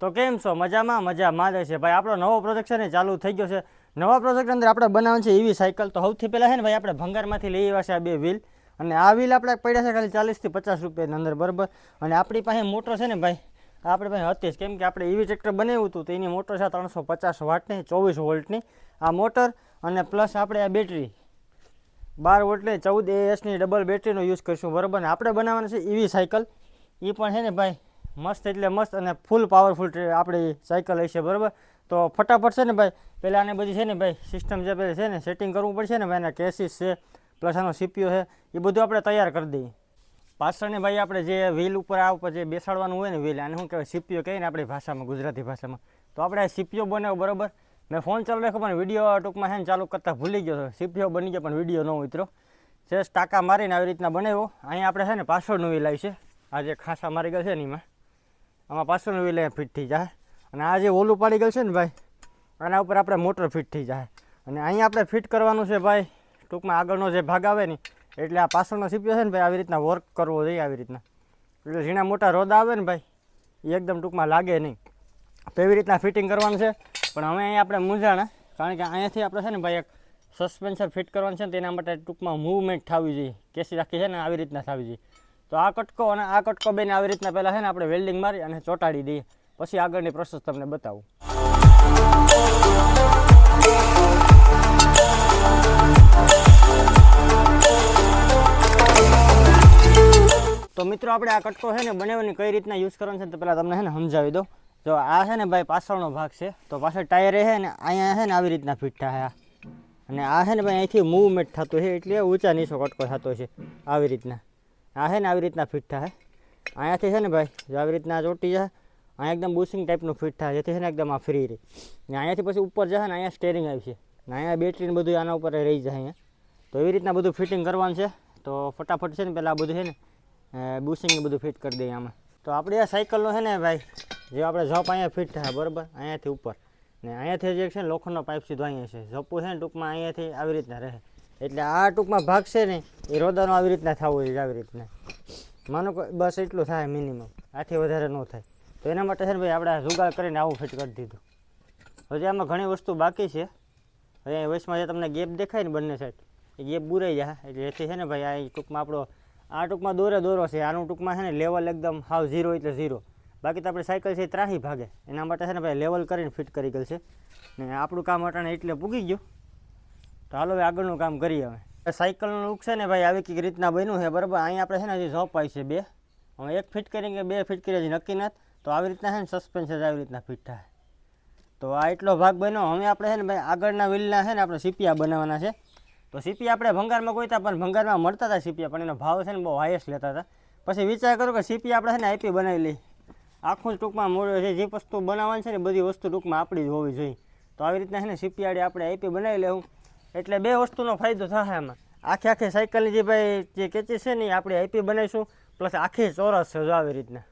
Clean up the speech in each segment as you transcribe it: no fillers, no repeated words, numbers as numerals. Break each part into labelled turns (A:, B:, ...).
A: તો કેમ છો? મજામાં જ છે ભાઈ. આપણો નવો પ્રોજેક્ટ છે ને ચાલુ થઈ ગયો છે. નવા પ્રોજેક્ટ અંદર આપણે બનાવવાનું છે એવી સાયકલ. તો સૌથી પહેલાં છે ને ભાઈ આપણે ભંગારમાંથી લઈ આવ્યા છે આ 2 વ્હીલ. અને આ વ્હીલ આપણે પડ્યા છે ખાલી 40 થી 50 રૂપિયાની અંદર, બરાબર. અને આપણી પાસે મોટર છે ને ભાઈ, આપણે પાસે હતી જ, કેમ કે આપણે ઈવી ટ્રેક્ટર બનાવ્યું હતું તો એની મોટર છે 350 વોટની 24 વોલ્ટની આ મોટર. અને પ્લસ આપણે આ બેટરી 12 વોલ્ટની 14 AS ડબલ બેટરીનો યુઝ કરીશું, બરાબર. ને આપણે બનાવવાનું છે ઈવી સાયકલ. એ પણ છે ને ભાઈ મસ્ત એટલે મસ્ત અને ફૂલ પાવરફુલ આપણી સાયકલ હશે, બરાબર. તો ફટાફટ છે ને ભાઈ પહેલાં આને બધી છે ને ભાઈ સિસ્ટમ જે પહેલાં છે ને સેટિંગ કરવું પડશે ને ભાઈ. એના કેસીસ છે, પ્લસ આનો CPU છે, એ બધું આપણે તૈયાર કરી દઈએ. પાછળને ભાઈ આપણે જે વ્હીલ ઉપર આ ઉપર જે બેસાડવાનું હોય ને વ્હીલ, આને શું કહેવાય CPU કહીએ ને આપણી ભાષામાં, ગુજરાતી ભાષામાં. તો આપણે આ CPU બનાવ્યો, બરાબર. મેં ફોન ચાલુ રાખ્યો પણ વિડીયો ટૂંકમાં છે ને ચાલુ કરતાં ભૂલી ગયો. CPU બની ગયો પણ વિડીયો ન ઉતર્યો. સેસ ટાંકા મારીને આવી રીતના બનાવ્યો. અહીંયા આપણે છે ને પાછળનું વ્હીલ આવી છે, આ જે ખાસા મારી ગયો છે ને એમાં, આમાં પાછળનું વ્હીલ ફિટ થઈ જાય. અને આ જે ઓલું પાડી ગયું છે ને ભાઈ, આના ઉપર આપણે મોટર ફિટ થઈ જાય. અને અહીંયા આપણે ફિટ કરવાનું છે ભાઈ ટૂંકમાં આગળનો જે ભાગ આવે ને, એટલે આ પાછળનો CPU છે ને ભાઈ આવી રીતના વર્ક કરવો જોઈએ આવી રીતના. એટલે ઝીણા મોટા રોદા આવે ને ભાઈ એ એકદમ ટૂંકમાં લાગે નહીં, તો એવી રીતના ફિટિંગ કરવાનું છે. પણ હવે અહીંયા આપણે મૂંઝાણા, કારણ કે અહીંયાથી આપણે છે ને ભાઈ એક સસ્પેન્સર ફિટ કરવાનું છે ને તેના માટે ટૂંકમાં મૂવમેન્ટ થવી જોઈએ, કેસી રાખી છે ને આવી રીતના થવી જોઈએ. તો આ કટકો અને આ કટકો બેને આવી રીતના પહેલાં છે ને આપણે વેલ્ડિંગ મારી અને ચોંટાડી દઈએ, પછી આગળની પ્રોસેસ તમને બતાવું. તો મિત્રો આપણે આ કટકો છે ને બનાવવાની કઈ રીતના યુઝ કરવાનો છે તો પહેલાં તમને છે ને સમજાવી દો. જો આ છે ને ભાઈ પાછળનો ભાગ છે, તો પાછળ ટાયર છે ને અહીંયા છે ને આવી રીતના ફિટ થાય. અને આ છે ને ભાઈ અહીંથી મૂવમેન્ટ થતું છે, એટલે ઊંચા નીચો કટકો થતો છે આવી રીતના. આ છે ને આવી રીતના ફિટ થાય. અહીંયાથી છે ને ભાઈ જો આવી રીતના ચોટી જાય, અહીંયા એકદમ બુશિંગ ટાઈપનું ફિટ થાય, જેથી છે ને એકદમ આ ફ્રી રહી. ને અહીંયાથી પછી ઉપર જાય ને અહીંયા સ્ટેરિંગ આવી છે, ને અહીંયા બેટરીને બધું આના ઉપર રહી જાય અહીંયા. તો એવી રીતના બધું ફિટિંગ કરવાનું છે. તો ફટાફટ છે ને પહેલાં આ બધું છે ને બુશિંગ બધું ફિટ કરી દઈએ આમાં. તો આપણી આ સાયકલનો છે ને ભાઈ જે આપણે ઝપ અહીંયા ફિટ થાય, બરાબર, અહીંયાથી ઉપર. ને અહીંયાથી જે છે ને લોખંડનો પાઇપ સીધો અહીંયા છે, ઝપું છે ને ટૂંકમાં અહીંયાથી આવી રીતના રહે. એટલે આ ટૂંકમાં ભાગ છે ને એ રોદાનો આવી રીતના થવો જોઈએ, આવી રીતના. માનો કે બસ એટલું થાય મિનિમમ, આથી વધારે ન થાય. તો એના માટે છે ને ભાઈ આપણે જુગાડ કરીને આવું ફિટ કરી દીધું. હજી આમાં ઘણી વસ્તુ બાકી છે. હવે વચમાં જે તમને ગેપ દેખાય ને બંને સાઈડ, એ ગેપ બુરાઈ જાય. એટલે એથી છે ને ભાઈ આ ટૂંકમાં આપણો આ ટૂંકમાં દોરો છે. આનું ટૂંકમાં છે ને લેવલ એકદમ હાવ 0 એટલે 0. બાકી તો આપણી સાયકલ છે એ ત્રાહી ભાગે, એના માટે છે ને ભાઈ લેવલ કરીને ફિટ કરી ગયેલ છે. ને આપણું કામ અટાણે એટલે પૂગી ગયું. તો હાલો હવે આગળનું કામ કરીએ. હવે સાયકલનું લુક છે ને ભાઈ આવી કઈક રીતના બન્યું છે, બરાબર. અહીંયા આપણે છે ને હજી ઝપ આવી છે 2. હવે 1 ફિટ કરીને 2 ફિટ કરી હજી નક્કી નથી. તો આવી રીતના છે ને સસ્પેન્શન આવી રીતના ફિટ થાય. તો આ એટલો ભાગ બન્યો. હવે આપણે છે ને ભાઈ આગળના વ્હીલના છે ને આપણે સીપિયા બનાવવાના છે. તો સીપિયા આપણે ભંગારમાં ગોઈતા, પણ ભંગારમાં મળતા હતા સીપિયા, પણ એનો ભાવ છે ને બહુ હાઈએસ્ટ લેતા હતા. પછી વિચાર કરો કે સીપિયા આપણે છે ને આઈપી બનાવી લઈએ. આખું જ ટૂંકમાં મોડું છે, જે વસ્તુ બનાવવાની છે ને બધી વસ્તુ ટૂંકમાં આપણી જ હોવી જોઈએ. તો આવી રીતના છે ને સીપિયાડી આપણે આઈપી બનાવી લેવું, એટલે 2 વસ્તુનો ફાયદો થાય એમાં. આખી સાયકલની જે ભાઈ જે કેચી છે ને આપણે આઈપી બનાવીશું, પ્લસ આખી ચોરસ છે જો આવી રીતના.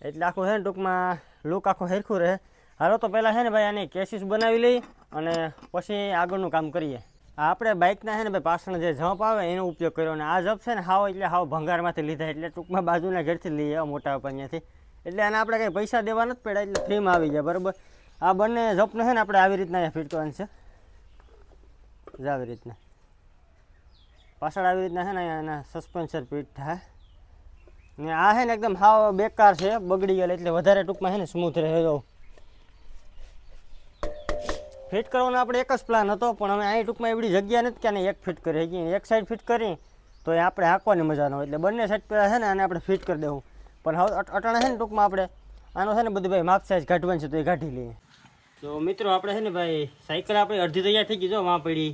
A: એટલે આખું છે ને ટૂંકમાં લુક આખું સરખું રહે. હાલો તો પહેલાં છે ને ભાઈ આની કેસીસ બનાવી લઈએ અને પછી આગળનું કામ કરીએ. આપણે બાઇકના છે ને ભાઈ પાછળ જે જમ્પ આવે એનો ઉપયોગ કર્યો. અને આ જમ્પ છે ને હાવ એટલે હાવ ભંગારમાંથી લીધા, એટલે ટૂંકમાં બાજુના ઘેરથી લઈએ મોટા અહીંયાથી. એટલે આને આપણે કંઈ પૈસા દેવા નથી પડ્યા, એટલે ફ્રીમાં આવી જાય, બરાબર. આ બંને જમ્પને છે ને આપણે આવી રીતના અહીંયા ફિટ કરવાનું છે, આવી રીતના. પાછળ આવી રીતના છે ને એના સસ્પેન્સર ફિટ થાય. ને આ છે ને એકદમ હાવ બેકાર છે, બગડી ગયેલ, એટલે વધારે ટૂંકમાં છે ને સ્મૂથ રહે. જો ફિટ કરવાનો આપણે એક જ પ્લાન હતો, પણ હવે અહીં ટૂંકમાં એવડી જગ્યા નથી કે આને એક ફિટ કરી શકીએ. એક સાઈડ ફિટ કરી તો એ આપણે હાંકવાની મજા ન હોય, એટલે બંને સાઈડ પહેલાં છે ને આને આપણે ફિટ કરી દેવું. પણ હવે અટાણે છે ને ટૂંકમાં આપણે આનો છે ને બધું ભાઈ માપ સાઈઝ કાઢવાની છે, તો એ કાઢી લઈએ. તો મિત્રો આપણે છે ને ભાઈ સાયકલ આપણી અડધી તૈયાર થઈ ગઈ, જો વાં પડી.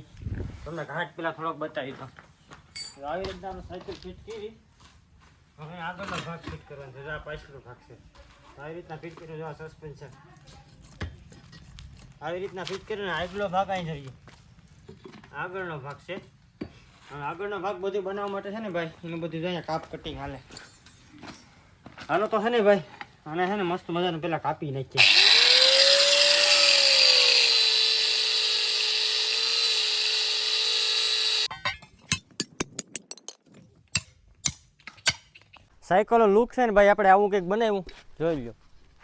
A: તમને ઘાટ પેલા થોડોક બતાવી દો. આવી રીતના આપણે સાયકલ ફિટ કરી. હવે આગળનો ભાગ ફિટ કરવાનો છે, આ પાછળનો ભાગ છે. આવી રીતના ફિટ કર્યો, જો આ સસ્પેન્શન આવી રીતના ફિટ કરીને આગળનો ભાગ અહીં જઈએ. આગળનો ભાગ છે. હવે આગળનો ભાગ બધું બનાવવા માટે છે ને ભાઈ એનું બધું જોઈએ કાપ કટિંગ હાલે. હાલો તો છે ને ભાઈ આને છે ને મસ્ત મજાનું પેલા કાપી નાખીએ. સાયકલનો લુક છે ને ભાઈ આપણે આવું કંઈક બનાવ્યું, જોઈ લો.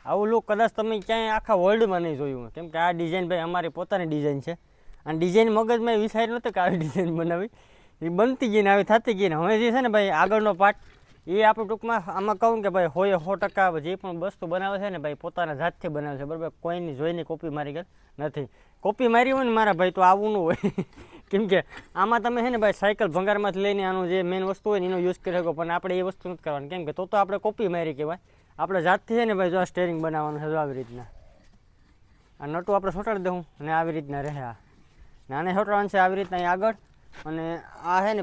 A: આવું લુક કદાચ તમે ક્યાંય આખા વર્લ્ડમાં નહીં જોયું, કેમ કે આ ડિઝાઇન ભાઈ અમારી પોતાની ડિઝાઇન છે. અને ડિઝાઇન મગજમાં વિચાર્યું નહોતું કે આવી ડિઝાઇન બનાવી, એ બનતી ગઈ ને આવી થતી ગઈ ને હવે જે છે ને ભાઈ આગળનો પાર્ટ એ આપણે ટૂંકમાં આમાં કહું કે ભાઈ 100% જે પણ વસ્તુ બનાવે છે ને ભાઈ પોતાના જાતથી બનાવે છે, બરાબર. કોઈની જોઈને કોપી મારી ગઈ નથી. કોપી મારી હોય ને મારા ભાઈ તો આવું ન હોય કેમ કે આમાં તમે છે ને ભાઈ સાયકલ ભંગારમાંથી લઈને આનું જે મેઇન વસ્તુ હોય ને એનો યુઝ કરી શકો, પણ આપણે એ વસ્તુ નથી કરવાની, કેમ કે તો આપણે કોપી મારી કહેવાય. આપણે જાતથી છે ને ભાઈ જો આ સ્ટેરિંગ બનાવવાનું છે, જો આવી રીતના આ નટું આપણે સોટાડી દઉં અને આવી રીતના રહે. આ નાને સોટાડવાનું છે આવી રીતના અહીં આગળ, અને આ છે ને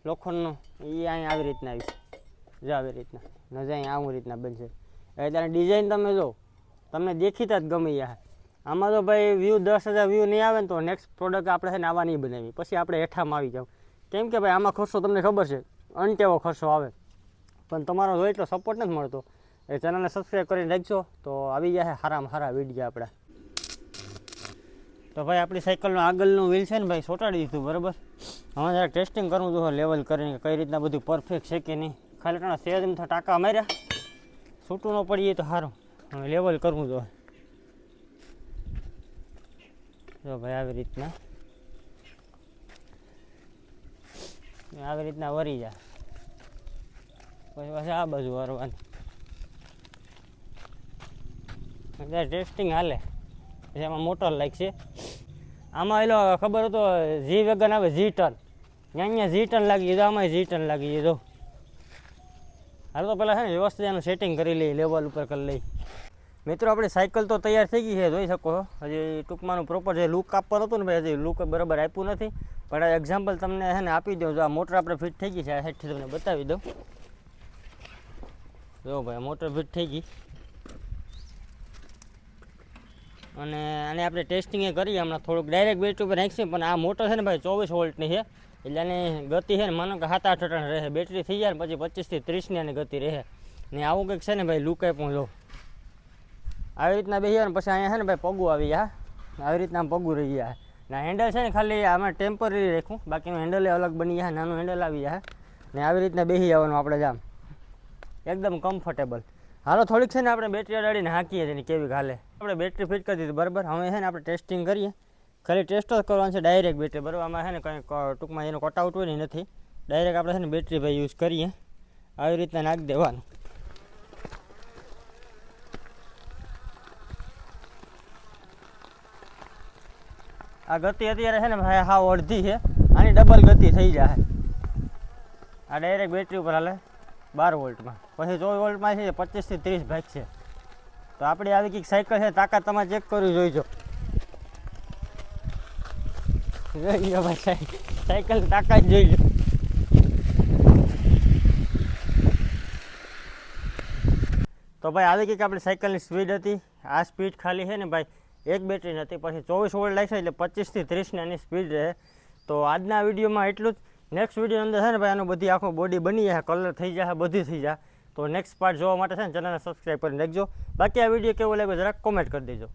A: લોખંડનું એ અહીં આવી રીતના આવી જો આવી રીતના નજર અહીં આવું રીતના બનશે. એટલે ડિઝાઇન તમે જો તમને દેખીતા જ ગમી જાય. આમાં તો ભાઈ વ્યૂ 10,000 વ્યૂ નહીં આવે ને તો નેક્સ્ટ પ્રોડક્ટ આપણે છે ને આવા નહીં બનાવી, પછી આપણે હેઠામાં આવી જાવ, કેમ કે ભાઈ આમાં ખર્ચો તમને ખબર છે અનટેવો ખર્ચો આવે, પણ તમારો જો એટલો સપોર્ટ નથી મળતો. એ ચેનલને સબસ્ક્રાઈબ કરીને રાખજો તો આવી જાય સારામાં સારા વિડીયો આપણા. તો ભાઈ આપણી સાયકલનું આગળનું વ્હીલ છે ને ભાઈ સોટાડી દીધું, બરાબર. હવે જરા ટેસ્ટિંગ કરવું જોઈએ લેવલ કરીને કઈ રીતના બધું પરફેક્ટ છે કે નહીં. ખાલી ટણા સેજ એમ ટાંકા માર્યા, છૂટું ન પડીએ તો સારું. હવે લેવલ કરવું જોઈએ. જો ભાઈ આવી રીતના વરી જાય, પછી આ બાજુ વરવાની ટેસ્ટિંગ હાલે. પછી આમાં મોટર લાગશે. આમાં એલો ખબર હતો જી વેગન આવે જી ટર્ન, અહીંયા જી ટર્ન લાગી દીધું, આમાં જી ટર્ન લાગી દીધું. હાલ તો પહેલાં છે ને વ્યવસ્થિત એનું સેટિંગ કરી લઈએ, લેવલ ઉપર કરી લઈ. મિત્રો આપણી સાયકલ તો તૈયાર થઈ ગઈ છે, જોઈ શકો. હજી ટૂંકમાંનું પ્રોપર જે લુક આપવાનું હતું ને ભાઈ હજી લુક બરાબર આપ્યું નથી, પણ આ એક્ઝામ્પલ તમને છે ને આપી દઉં. જો આ મોટર આપણે ફિટ થઈ ગઈ છે, આ હેઠથી તમને બતાવી દઉં. જો ભાઈ મોટર ફિટ થઈ ગઈ, અને આને આપણે ટેસ્ટિંગ એ કરીએ હમણાં. થોડુંક ડાયરેક્ટ બેટરી ઉપર નાખીએ, પણ આ મોટર છે ને ભાઈ 24 વોલ્ટની છે, એટલે આની ગતિ છે ને માનો કે 7-8 ટન રહે. બેટરી થઈ જાય ને પછી 25 થી 30ની આની ગતિ રહે. ને આવું કંઈક છે ને ભાઈ લુક આપ્યું. જો આવી રીતના બેસીએ ને પછી અહીંયા છે ને ભાઈ પગું આવી જાય, આવી રીતના આમ પગું રહી જાય. ને હેન્ડલ છે ને ખાલી આમાં ટેમ્પરરી રાખું, બાકીનું હેન્ડલ અલગ બની જાય, નાનું હેન્ડલ આવી જાય. ને આવી રીતના બેસી જવાનું આપણે જામ એકદમ કમ્ફર્ટેબલ. હાલો થોડીક છે ને આપણે બેટરી અડાડીને હાંકીએ છીએ કેવી હાલે. આપણે બેટરી ફિટ કરી દીધી, બરાબર. હવે છે ને આપણે ટેસ્ટિંગ કરીએ, ખાલી ટેસ્ટ જ કરવાનું છે ડાયરેક્ટ બેટરી, બરાબર. આમાં છે ને કંઈ ટૂંકમાં એનો કટઆઉટ હોય ને નથી, ડાયરેક્ટ આપણે છે ને બેટરી ભાઈ યુઝ કરીએ. આવી રીતના નાખી દેવાનું. આ ગતિ અત્યારે છે ને ભાઈ હાવ અડધી છે, આની ડબલ ગતિ થઈ જાય. આ ડાયરેક્ટ બેટરી ઉપર હાલે 12 વોલ્ટમાં, પછી 24 વોલ્ટમાં છે 25 થી 30 ભાગ છે. તો આપણી આવી કંઈક સાયકલ છે, તાકાત તમારે ચેક કરવી જોઈજો. જોઈજો ભાઈ સાયકલ તાકાત જોઈજો. તો ભાઈ આવી કંઈક આપણી સાયકલની સ્પીડ હતી. આ સ્પીડ ખાલી છે ને ભાઈ એક બેટરી નથી, પછી 24 વોલ્ટ લાગશે એટલે 25 થી 30ની આની સ્પીડ રહે. તો આજના વિડીયોમાં એટલું જ. નેક્સ્ટ વિડીયો અંદર છે ને ભાઈ આનું બધી આખું બોડી બની જાય, કલર થઈ જાય, બધી થઈ જાય. તો નેક્સ્ટ પાર્ટ જોવા માટે છે ને ચેનલને સબસ્ક્રાઈબ કરીને રાખજો. બાકી આ વિડીયો કેવો લાગ્યો જરાક કોમેન્ટ કરી દેજો.